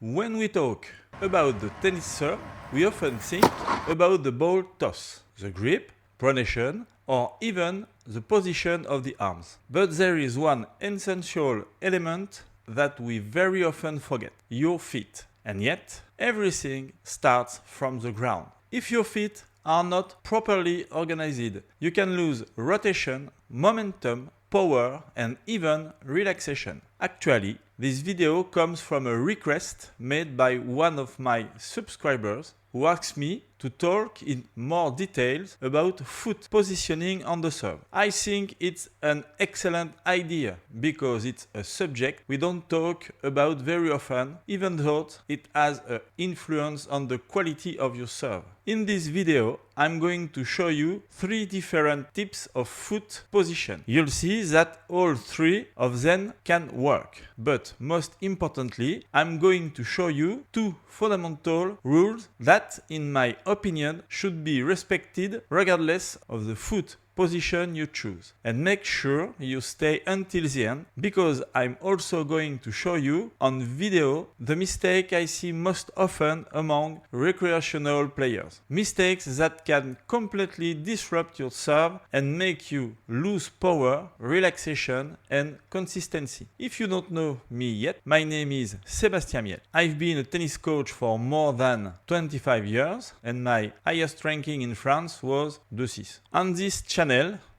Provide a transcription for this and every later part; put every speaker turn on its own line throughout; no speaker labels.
When we talk about the tennis serve, we often think about the ball toss, the grip, pronation, or even the position of the arms. But there is one essential element that we very often forget: your feet. And yet, everything starts from the ground. If your feet are not properly organized, you can lose rotation, momentum, power, and even relaxation. Actually, this video comes from a request made by one of my subscribers who asked me to talk in more details about foot positioning on the serve. I think it's an excellent idea because it's a subject we don't talk about very often, even though it has an influence on the quality of your serve. In this video, I'm going to show you 3 different types of foot position. You'll see that all 3 of them can work. But most importantly, I'm going to show you 2 fundamental rules that, in my opinion, should be respected regardless of the foot position you choose. And make sure you stay until the end, because I'm also going to show you on video the mistake I see most often among recreational players. Mistakes that can completely disrupt your serve and make you lose power, relaxation, and consistency. If you don't know me yet, my name is Sébastien Miel. I've been a tennis coach for more than 25 years, and my highest ranking in France was 2-6. On this channel,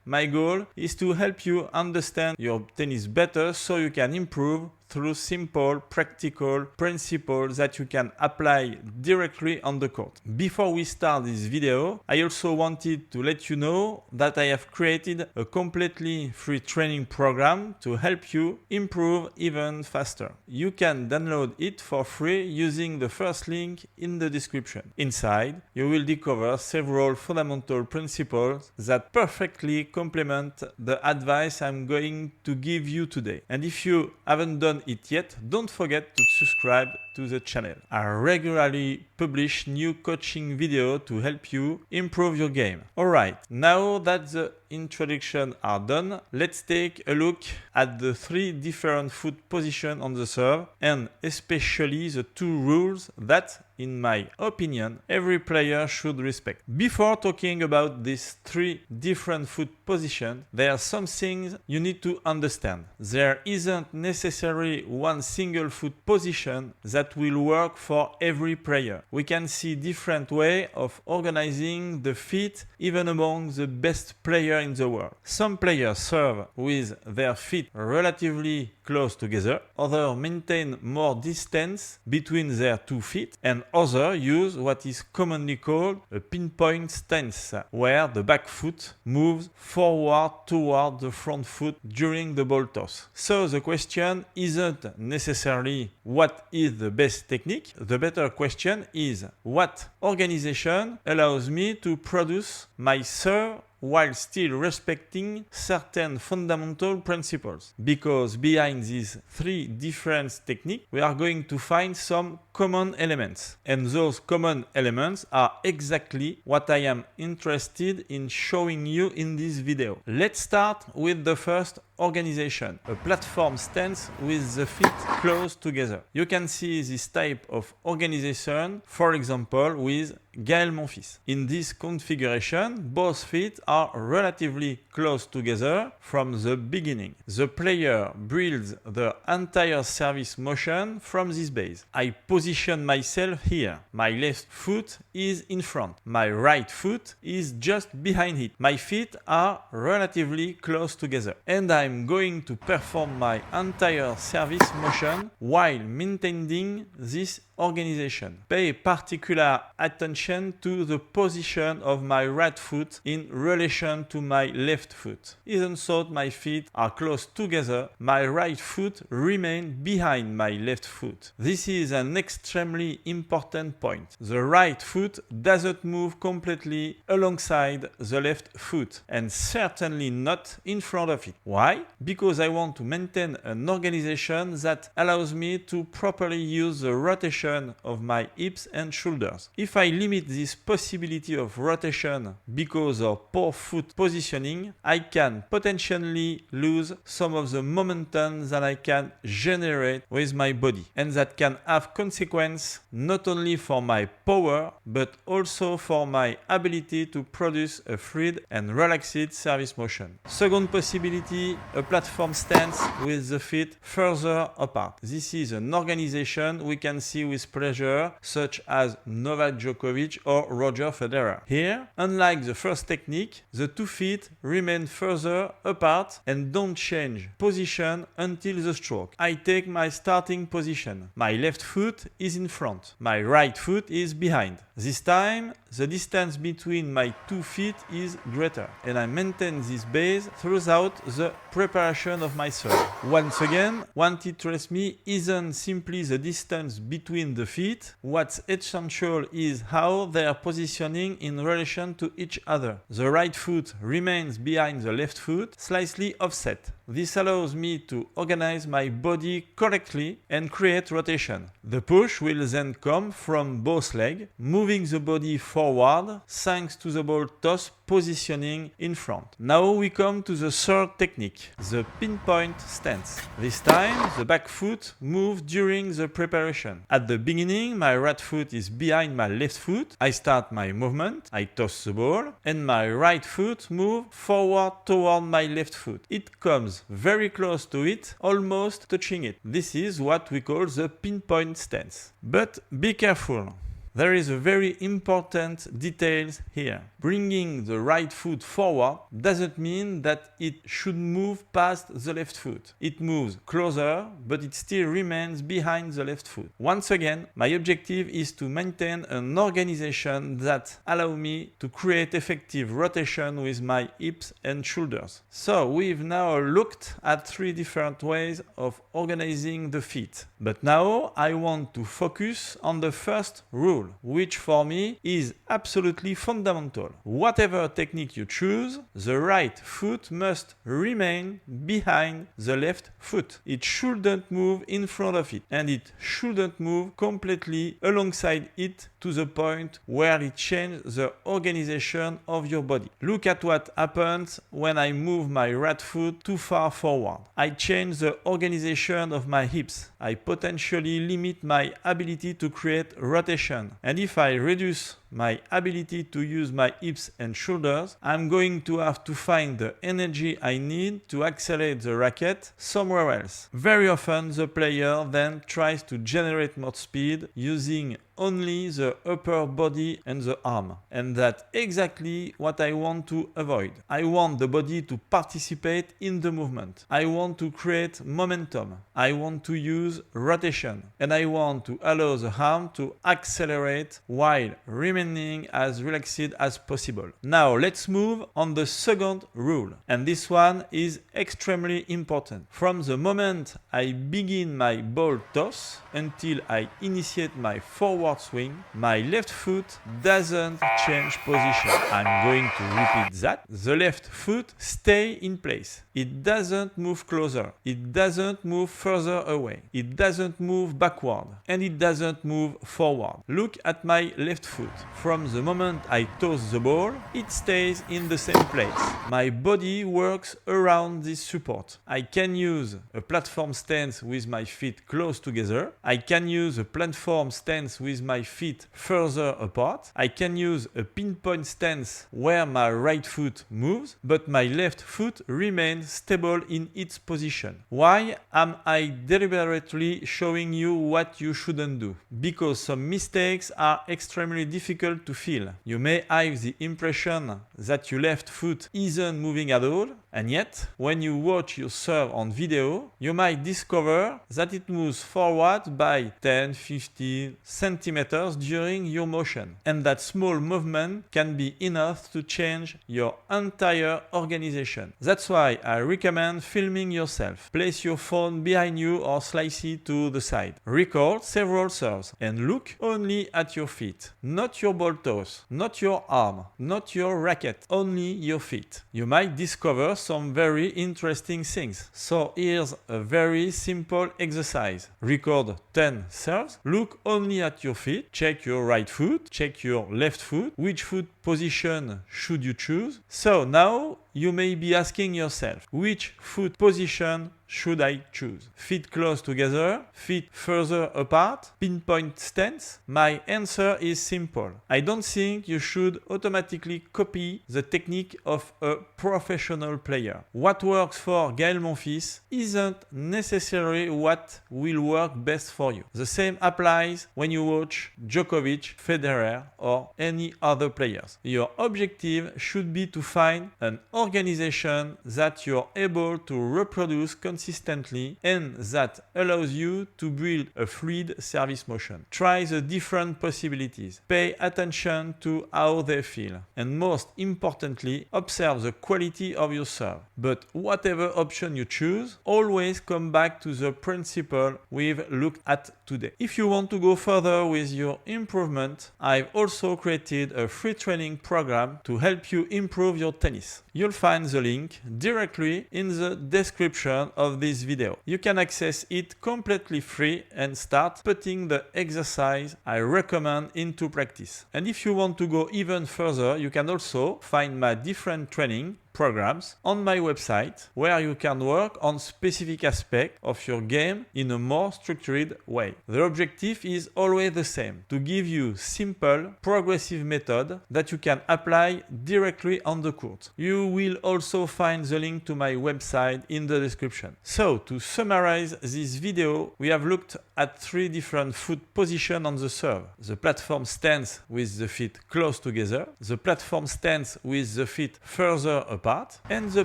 my goal is to help you understand your tennis better so you can improve through simple, practical principles that you can apply directly on the court. Before we start this video, I also wanted to let you know that I have created a completely free training program to help you improve even faster. You can download it for free using the first link in the description. Inside, you will discover several fundamental principles that perfectly complement the advice I'm going to give you today. And if you haven't done it yet, don't forget to subscribe to the channel. I regularly publish new coaching videos to help you improve your game. Alright, now that the introduction are done, let's take a look at the 3 different foot positions on the serve, and especially the 2 rules that, in my opinion, every player should respect. Before talking about these 3 different foot positions, there are some things you need to understand. There isn't necessarily one single foot position that will work for every player. We can see different ways of organizing the feet even among the best players in the world. Some players serve with their feet relatively close together, others maintain more distance between their 2 feet, and others use what is commonly called a pinpoint stance, where the back foot moves forward toward the front foot during the ball toss. So the question isn't necessarily what is the best technique. The better question is what organization allows me to produce my serve while still respecting certain fundamental principles. Because behind these 3 different techniques, we are going to find some common elements. And those common elements are exactly what I am interested in showing you in this video. Let's start with the first organization, a platform stance with the feet close together. You can see this type of organization, for example, with Gaël Monfils. In this configuration, both feet are relatively close together from the beginning. The player builds the entire service motion from this base. I position myself here. My left foot is in front. My right foot is just behind it. My feet are relatively close together. And I'm going to perform my entire service motion while maintaining this organization. Pay particular attention to the position of my right foot in relation to my left foot. Even though my feet are close together, my right foot remains behind my left foot. This is an extremely important point. The right foot doesn't move completely alongside the left foot, and certainly not in front of it. Why? Why? Because I want to maintain an organization that allows me to properly use the rotation of my hips and shoulders. If I limit this possibility of rotation because of poor foot positioning, I can potentially lose some of the momentum that I can generate with my body, and that can have consequences not only for my power but also for my ability to produce a freed and relaxed service motion. Second possibility, a platform stance with the feet further apart. This is an organization we can see with pleasure, such as Novak Djokovic or Roger Federer. Here, unlike the first technique, the two feet remain further apart and don't change position until the stroke. I take my starting position. My left foot is in front. My right foot is behind. This time, the distance between my two feet is greater, and I maintain this base throughout the preparation of my serve. Once again, what interests me isn't simply the distance between the feet. What's essential is how they are positioning in relation to each other. The right foot remains behind the left foot, slightly offset. This allows me to organize my body correctly and create rotation. The push will then come from both legs, moving the body forward thanks to the ball toss positioning in front. Now we come to the third technique, the pinpoint stance. This time, the back foot moves during the preparation. At the beginning, my right foot is behind my left foot. I start my movement, I toss the ball, and my right foot moves forward toward my left foot. It comes very close to it, almost touching it. This is what we call the pinpoint stance. But be careful. There is a very important detail here. Bringing the right foot forward doesn't mean that it should move past the left foot. It moves closer, but it still remains behind the left foot. Once again, my objective is to maintain an organization that allows me to create effective rotation with my hips and shoulders. So we've now looked at 3 different ways of organizing the feet. But now I want to focus on the first rule, which for me is absolutely fundamental. Whatever technique you choose, the right foot must remain behind the left foot. It shouldn't move in front of it, and it shouldn't move completely alongside it to the point where it changes the organization of your body. Look at what happens when I move my right foot too far forward. I change the organization of my hips. I potentially limit my ability to create rotation. And if I reduce my ability to use my hips and shoulders, I'm going to have to find the energy I need to accelerate the racket somewhere else. Very often the player then tries to generate more speed using only the upper body and the arm. And that's exactly what I want to avoid. I want the body to participate in the movement. I want to create momentum. I want to use rotation. And I want to allow the arm to accelerate while remaining as relaxed as possible. Now let's move on the second rule. And this one is extremely important. From the moment I begin my ball toss until I initiate my forward swing, my left foot doesn't change position. I'm going to repeat that. The left foot stays in place. It doesn't move closer. It doesn't move further away. It doesn't move backward. And it doesn't move forward. Look at my left foot. From the moment I toss the ball, it stays in the same place. My body works around this support. I can use a platform stance with my feet close together. I can use a platform stance with my feet further apart. I can use a pinpoint stance where my right foot moves, but my left foot remains stable in its position. Why am I deliberately showing you what you shouldn't do? Because some mistakes are extremely difficult to feel. You may have the impression that your left foot isn't moving at all, and yet, when you watch your serve on video, you might discover that it moves forward by 10-15 centimeters during your motion. And that small movement can be enough to change your entire organization. That's why I recommend filming yourself. Place your phone behind you or slightly to the side. Record several serves and look only at your feet, not your your ball toes, not your arm, not your racket, only your feet. You might discover some very interesting things. So here's a very simple exercise. Record 10 serves, look only at your feet, check your right foot, check your left foot, which foot position should you choose. So now you may be asking yourself, which foot position should I choose? Feet close together, feet further apart, pinpoint stance? My answer is simple. I don't think you should automatically copy the technique of a professional player. What works for Gaël Monfils isn't necessarily what will work best for you. The same applies when you watch Djokovic, Federer, or any other players. Your objective should be to find an organization that you're able to reproduce consistently and that allows you to build a fluid service motion. Try the different possibilities. Pay attention to how they feel. And most importantly, observe the quality of your serve. But whatever option you choose, always come back to the principle we've looked at today. If you want to go further with your improvement, I've also created a free training program to help you improve your tennis. You'll find the link directly in the description of this video. You can access it completely free and start putting the exercise I recommend into practice. And if you want to go even further, you can also find my different training programs on my website where you can work on specific aspects of your game in a more structured way. The objective is always the same, to give you simple, progressive method that you can apply directly on the court. You will also find the link to my website in the description. So, to summarize this video, we have looked at 3 different foot positions on the serve. The platform stance with the feet close together, the platform stance with the feet further apart, and the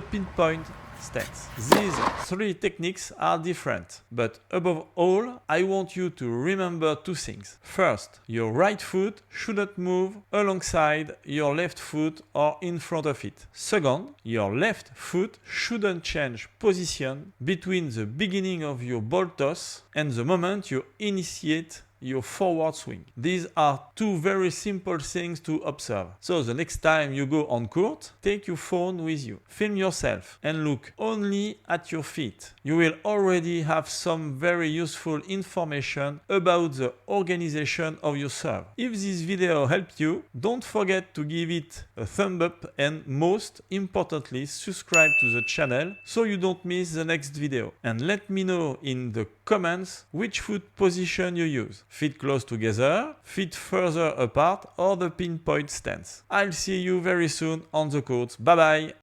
pinpoint stance. These 3 techniques are different, but above all, I want you to remember 2 things. First, your right foot shouldn't move alongside your left foot or in front of it. Second, your left foot shouldn't change position between the beginning of your ball toss and the moment you initiate your forward swing. These are 2 very simple things to observe. So the next time you go on court, take your phone with you, film yourself, and look only at your feet. You will already have some very useful information about the organization of your serve. If this video helped you, don't forget to give it a thumb up and most importantly, subscribe to the channel so you don't miss the next video. And let me know in the comments which foot position you use. Feet close together, feet further apart, or the pinpoint stance. I'll see you very soon on the court. Bye bye!